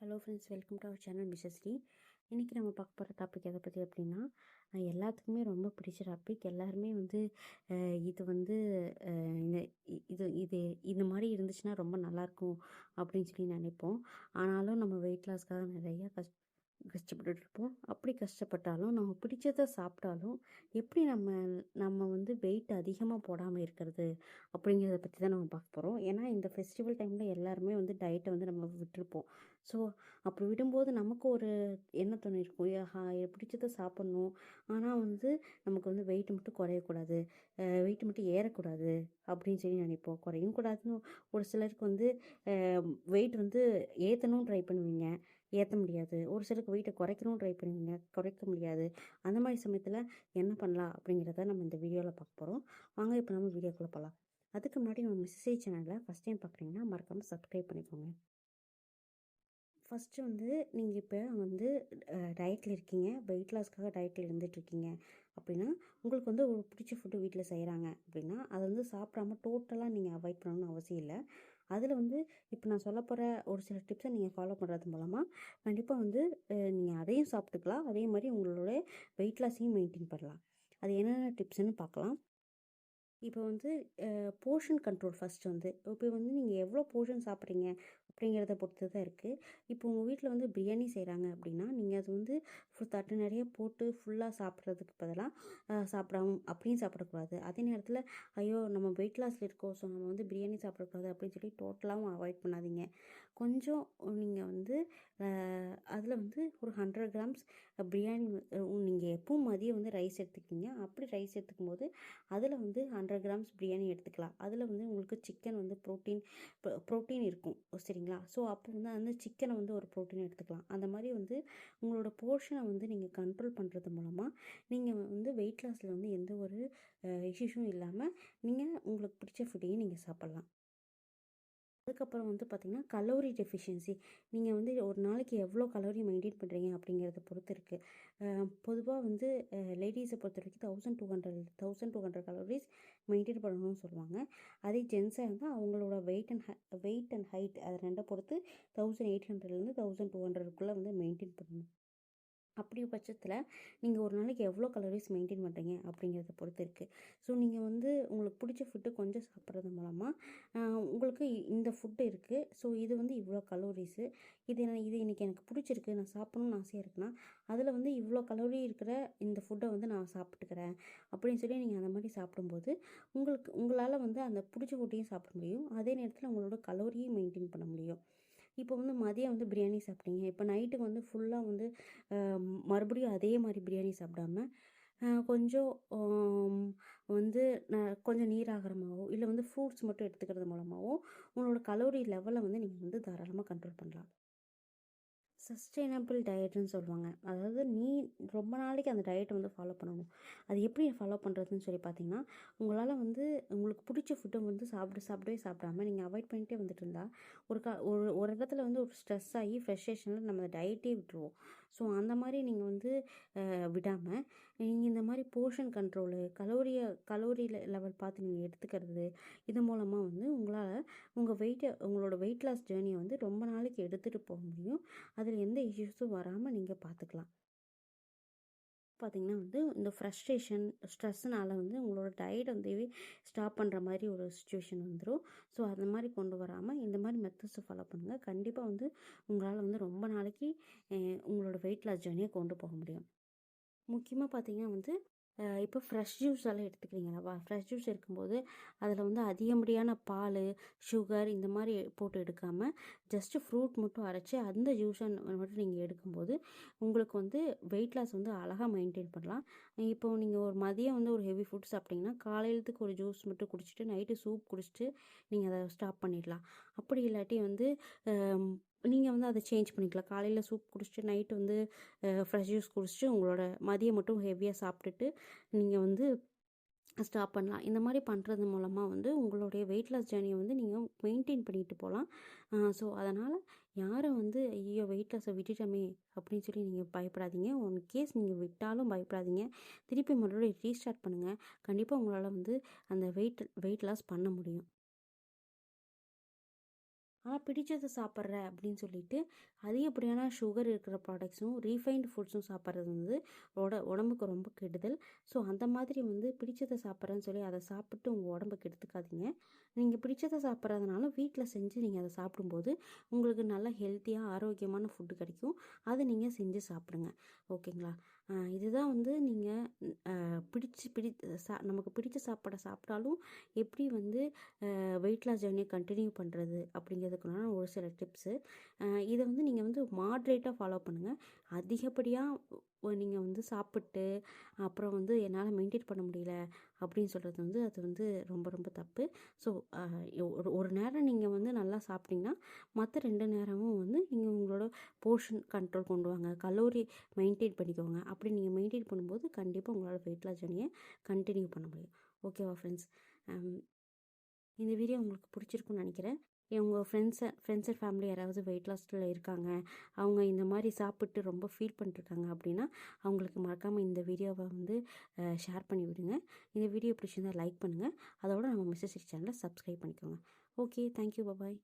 Hello friends, welcome to our channel Mrs Sri. இன்றைக்கி நம்ம பார்க்க போகிற டாபிக் எதை பற்றி அப்படின்னா, எல்லாத்துக்குமே ரொம்ப பிடிச்ச டாபிக். எல்லாருமே வந்து இது வந்து இந்த இது இது இந்த மாதிரி இருந்துச்சுன்னா ரொம்ப நல்லாயிருக்கும் அப்படின்னு சொல்லி நினைப்போம். ஆனாலும் நம்ம வெயிட் லாஸ்க்காக நிறையா கஷ்டப்பட்டுட்டு இருப்போம். அப்படி கஷ்டப்பட்டாலும் நம்ம பிடிச்சதை சாப்பிட்டாலும் எப்படி நம்ம நம்ம வந்து வெயிட் அதிகமாக போடாமல் இருக்கிறது அப்படிங்கிறத பற்றி தான் நம்ம பார்க்க போகிறோம். ஏன்னா இந்த ஃபெஸ்டிவல் டைமில் எல்லாருமே வந்து டயட்டை வந்து நம்ம விட்டுருப்போம். ஸோ அப்படி விடும்போது நமக்கு ஒரு எண்ணம் தோணி இருக்கும், பிடிச்சதை சாப்பிட்ணும், ஆனால் வந்து நமக்கு வந்து வெயிட் மட்டும் குறையக்கூடாது, வெயிட் மட்டும் ஏறக்கூடாது அப்படின்னு சொல்லி நினைப்போம். குறையும் கூடாதுன்னு ஒரு சிலருக்கு வந்து வெயிட் வந்து ஏற்றணும் ட்ரை பண்ணுவீங்க, ஏற்ற முடியாது. ஒரு சிலருக்கு வெயிட்டை குறைக்கணும் ட்ரை பண்ணுவீங்க, குறைக்க முடியாது. அந்த மாதிரி சமயத்தில் என்ன பண்ணலாம் அப்படிங்கிறத நம்ம இந்த வீடியோவில் பார்க்க போகிறோம். வாங்க இப்போ நம்ம வீடியோக்குள்ளே போகலாம். அதுக்கு முன்னாடி நம்ம மிஸ்ஸை சேனலில் ஃபஸ்ட் டைம் பார்க்குறீங்கன்னா மறக்காமல் சப்ஸ்கிரைப் பண்ணிக்கோங்க. ஃபஸ்ட்டு வந்து நீங்கள் இப்போ வந்து டயட்டில் இருக்கீங்க, வெயிட் லாஸ்க்காக டயட்டில் இருந்துகிட்ருக்கீங்க அப்படின்னா, உங்களுக்கு வந்து ஒரு பிடிச்ச ஃபுட்டு வீட்டில் செய்கிறாங்க அப்படின்னா, அதை வந்து சாப்பிடாம டோட்டலாக நீங்கள் அவாய்ட் பண்ணணும்னு அவசியம் இல்லை. அதில் வந்து இப்போ நான் சொல்ல போகிற ஒரு சில டிப்ஸை நீங்கள் ஃபாலோ பண்ணுறது மூலமாக கண்டிப்பாக வந்து நீங்கள் அதையும் சாப்பிட்டுக்கலாம், அதே மாதிரி உங்களோட வெயிட் லாஸையும் மெயின்டைன் பண்ணலாம். அது என்னென்ன டிப்ஸ்ன்னு பார்க்கலாம். இப்போ வந்து போர்ஷன் கண்ட்ரோல் ஃபஸ்ட்டு வந்து இப்போ வந்து நீங்கள் எவ்வளோ போர்ஷன் சாப்பிட்றீங்க அப்படிங்கிறத பொறுத்து தான் இருக்குது. இப்போ உங்கள் வீட்டில் வந்து பிரியாணி செய்கிறாங்க அப்படின்னா, நீங்கள் அது வந்து தட்டு நிறைய போட்டு ஃபுல்லாக சாப்பிட்றதுக்கு பதிலாக சாப்பிடாம அப்படியும் சாப்பிடக்கூடாது. அதே நேரத்தில் ஐயோ நம்ம வெயிட் லாஸில் இருக்கோம், ஸோ நம்ம வந்து பிரியாணி சாப்பிடக்கூடாது அப்படின்னு சொல்லி டோட்டலாகவும் அவாய்ட் பண்ணாதீங்க. கொஞ்சம் நீங்கள் வந்து அதில் வந்து ஒரு 100 கிராம்ஸ் பிரியாணி நீங்கள் எப்பவும் மதியம் வந்து ரைஸ் எடுத்துக்கிட்டீங்க, அப்படி ரைஸ் எடுத்துக்கும் போது அதில் வந்து 100 கிராம்ஸ் பிரியாணி எடுத்துக்கலாம். அதில் வந்து உங்களுக்கு சிக்கன் வந்து ப்ரோட்டீன் இருக்கும், சரிங்களா? ஸோ அப்போ வந்து அந்த சிக்கனை வந்து ஒரு ப்ரோட்டீன் எடுத்துக்கலாம். அந்த மாதிரி வந்து உங்களோட போர்ஷனை வந்து நீங்கள் கண்ட்ரோல் பண்ணுறது மூலமாக நீங்கள் வந்து வெயிட் லாஸில் வந்து எந்த ஒரு இஷ்யூஸும் இல்லாமல் நீங்கள் உங்களுக்கு பிடிச்ச ஃபுட்டையும் நீங்கள் சாப்பிட்லாம். அதுக்கப்புறம் வந்து பார்த்திங்கன்னா கலோரி டெஃபிஷியன்சி. நீங்கள் வந்து ஒரு நாளைக்கு எவ்வளோ கலோரி மெயின்டைன் பண்ணுறீங்க அப்படிங்கிறத பொறுத்து இருக்குது. பொதுவாக வந்து லேடிஸை பொறுத்த வரைக்கும் 1200 கலோரிஸ் மெயின்டைன் பண்ணணும்னு சொல்லுவாங்க. அதே ஜென்ஸாக இருந்தால் அவங்களோட வெயிட் அண்ட் ஹைட் அதை ரெண்டை பொறுத்து 1800லேருந்து 1200க்குள்ளே வந்து மெயின்டைன் பண்ணணும். அப்படி பட்சத்தில் நீங்கள் ஒரு நாளைக்கு எவ்வளோ கலோரிஸ் மெயின்டைன் பண்ணுறீங்க அப்படிங்கிறத பொறுத்து இருக்குது. ஸோ நீங்கள் வந்து உங்களுக்கு பிடிச்ச ஃபுட்டு கொஞ்சம் சாப்பிட்றது மூலமாக உங்களுக்கு இந்த ஃபுட்டு இருக்குது, ஸோ இது வந்து இவ்வளோ கலோரிஸு, இது இன்றைக்கி எனக்கு பிடிச்சிருக்கு, நான் சாப்பிட்ணுன்னு ஆசையாக இருக்குன்னா அதில் வந்து இவ்வளோ கலோரி இருக்கிற இந்த ஃபுட்டை வந்து நான் சாப்பிட்டுக்கிறேன் அப்படின்னு சொல்லி நீங்கள் அந்த மாதிரி சாப்பிடும்போது உங்களால் வந்து அந்த பிடிச்ச ஃபுட்டையும் சாப்பிட முடியும், அதே நேரத்தில் உங்களோட கலோரியும் மெயின்டைன் பண்ண முடியும். இப்போ வந்து மதியம் வந்து பிரியாணி சாப்பிட்டீங்க, இப்போ நைட்டுக்கு வந்து ஃபுல்லாக வந்து மறுபடியும் அதே மாதிரி பிரியாணி சாப்பிடாம கொஞ்சம் வந்து கொஞ்சம் நீராகாரமாகவோ இல்லை வந்து ஃப்ரூட்ஸ் மட்டும் எடுத்துக்கிறது மூலமாகவோ உங்களோட கலோரி லெவலை வந்து நீங்கள் வந்து தாராளமாக கண்ட்ரோல் பண்ணலாம். சஸ்டெயினபிள் டயட்டுன்னு சொல்லுவாங்க. அதாவது ரொம்ப நாளைக்கு அந்த டயட்டை வந்து ஃபாலோ பண்ணணும். அது எப்படி ஃபாலோ பண்ணுறதுன்னு சொல்லி பார்த்தீங்கன்னா, உங்களால் வந்து உங்களுக்கு பிடிச்ச ஃபுட்டை வந்து சாப்பிடவே சாப்பிடாம நீங்கள் அவாய்ட் பண்ணிகிட்டே வந்துட்டு இருந்தால் ஒரு இடத்துல வந்து ஒரு ஸ்ட்ரெஸ் ஆகி ஃப்ரஸ்ட்ரேஷனில் நம்ம டயட்டே விட்டுருவோம். ஸோ அந்த மாதிரி நீங்கள் வந்து விடாமல் நீங்கள் இந்த மாதிரி போர்ஷன் கண்ட்ரோலு, கலோரி லெவல் பார்த்து நீங்கள் எடுத்துக்கிறது, இது மூலமாக வந்து உங்களோட வெயிட் லாஸ் ஜேர்னியை வந்து ரொம்ப நாளைக்கு எடுத்துகிட்டு போக முடியும். அதில் எந்த இஷ்யூஸும் வராமல் நீங்கள் பார்த்துக்கலாம். பார்த்திங்கன்னா வந்து இந்த ஃப்ரஸ்ட்ரேஷன், ஸ்ட்ரெஸ்ஸுனால வந்து உங்களோட டயட் வந்து ஸ்டாப் பண்ணுற மாதிரி ஒரு சுச்சுவேஷன் வந்துடும். ஸோ அந்த மாதிரி கொண்டு வராமல் இந்த மாதிரி மெத்தட்ஸை ஃபாலோ பண்ணுங்கள். கண்டிப்பாக வந்து உங்களால் வந்து ரொம்ப நாளைக்கு உங்களோட வெயிட் லாஸ் ஜேர்னியை கொண்டு போக முடியும். முக்கியமாக பார்த்திங்கன்னா வந்து இப்போ ஃப்ரெஷ் ஜூஸ் எல்லாம் எடுத்துக்கிறீங்களா? ஃப்ரெஷ் ஜூஸ் இருக்கும்போது அதில் வந்து அதிகப்படியான பால், சுகர் இந்த மாதிரி போட்டு எடுக்காமல் ஜஸ்ட்டு ஃப்ரூட் மட்டும் அரைச்சி அந்த ஜூஸை மட்டும் நீங்கள் எடுக்கும்போது உங்களுக்கு வந்து வெயிட் லாஸ் வந்து அழகாக மெயின்டைன் பண்ணலாம். இப்போ நீங்கள் ஒரு மதியம் வந்து ஒரு ஹெவி ஃபுட் சாப்பிட்டிங்கன்னா காலையிலத்துக்கு ஒரு ஜூஸ் மட்டும் குடிச்சிட்டு நைட்டு சூப் குடிச்சிட்டு நீங்கள் அதை ஸ்டாப் பண்ணிடலாம். அப்படி இல்லாட்டி வந்து நீங்கள் வந்து அதை சேஞ்ச் பண்ணிக்கலாம். காலையில் சூப் குடிச்சிட்டு நைட்டு வந்து ஃப்ரெஷ் ஜூஸ் குடிச்சிட்டு உங்களோட மதியம் மட்டும் ஹெவியாக சாப்பிட்டுட்டு நீங்கள் வந்து ஸ்டாப் பண்ணலாம். இந்த மாதிரி பண்ணுறது மூலமாக வந்து உங்களுடைய வெயிட் லாஸ் ஜேர்னியை வந்து நீங்கள் மெயின்டைன் பண்ணிட்டு போகலாம். ஸோ அதனால் யாரும் வந்து ஐயோ வெயிட் லாஸை விட்டுட்டோமே அப்படின்னு சொல்லி நீங்கள் பயப்படாதீங்க. கேஸ் நீங்கள் விட்டாலும் பயப்படாதீங்க. திருப்பி மறுபடியும் ரீஸ்டார்ட் பண்ணுங்கள். கண்டிப்பாக உங்களால் வந்து அந்த வெயிட் லாஸ் பண்ண முடியும். ஆனால் பிடிச்சதை சாப்பிட்ற அப்படின்னு சொல்லிட்டு அதிகப்படியான சுகர் இருக்கிற ப்ராடக்ட்ஸும் ரீஃபைன்டு ஃபுட்ஸும் சாப்பிட்றது வந்து உடம்புக்கு ரொம்ப கெடுதல். ஸோ அந்த மாதிரி வந்து பிடிச்சதை சாப்பிட்றேன்னு சொல்லி அதை சாப்பிட்டு உங்கள் உடம்பை கெடுத்துக்காதீங்க. நீங்கள் பிடிச்சதை சாப்பிட்றதுனால வீட்டில் செஞ்சு நீங்கள் அதை சாப்பிடும்போது உங்களுக்கு நல்ல ஹெல்த்தியாக ஆரோக்கியமான ஃபுட்டு கிடைக்கும். அதை நீங்கள் செஞ்சு சாப்பிடுங்க. ஓகேங்களா? இதுதான் வந்து நீங்கள் நமக்கு பிடிச்ச சாப்பாடை சாப்பிட்டாலும் எப்படி வந்து வெயிட் லாஸ் ஜர்னியை கண்டினியூ பண்ணுறது அப்படிங்கிறதுக்குனால ஒரு சில டிப்ஸு. இதை வந்து நீங்கள் வந்து மாட்ரேட்டாக ஃபாலோ பண்ணுங்கள். அதிகப்படியாக நீங்கள் வந்து சாப்பிட்டு அப்புறம் வந்து என்னால் மெயின்டைன் பண்ண முடியல அப்படின்னு சொல்கிறது வந்து அது வந்து ரொம்ப ரொம்ப தப்பு. ஸோ ஒரு நேரம் நீங்கள் வந்து நல்லா சாப்பிட்டீங்கன்னா மற்ற 2 நேரமும் வந்து நீங்கள் உங்களோட போர்ஷன் கண்ட்ரோல் கொண்டு வாங்க, கலோரி மெயின்டைன் பண்ணிக்கோங்க. அப்படி நீங்கள் மெயின்டைன் பண்ணும்போது கண்டிப்பாக உங்களோட வெயிட் லாஸ் ஜர்னியை கண்டினியூ பண்ண முடியும். ஓகேவா ஃப்ரெண்ட்ஸ்? இந்த வீடியோ உங்களுக்கு பிடிச்சிருக்குன்னு நினைக்கிறேன். உங்கள் ஃப்ரெண்ட்ஸ் அண்ட் ஃபேமிலி யாராவது வெயிட் லாஸில் இருக்காங்க, அவங்க இந்த மாதிரி சாப்பிட்டு ரொம்ப ஃபீல் பண்ணிட்டுருக்காங்க அப்படின்னா அவங்களுக்கு மறக்காமல் இந்த வீடியோவை வந்து ஷேர் பண்ணி விடுங்க. இந்த வீடியோ பிடிச்சிருந்தால் லைக் பண்ணுங்கள். அதோட நம்ம மிஸ்ஸஸ் சேனலை சப்ஸ்கிரைப் பண்ணிக்கோங்க. ஓகே, தேங்க்யூ, பாய்.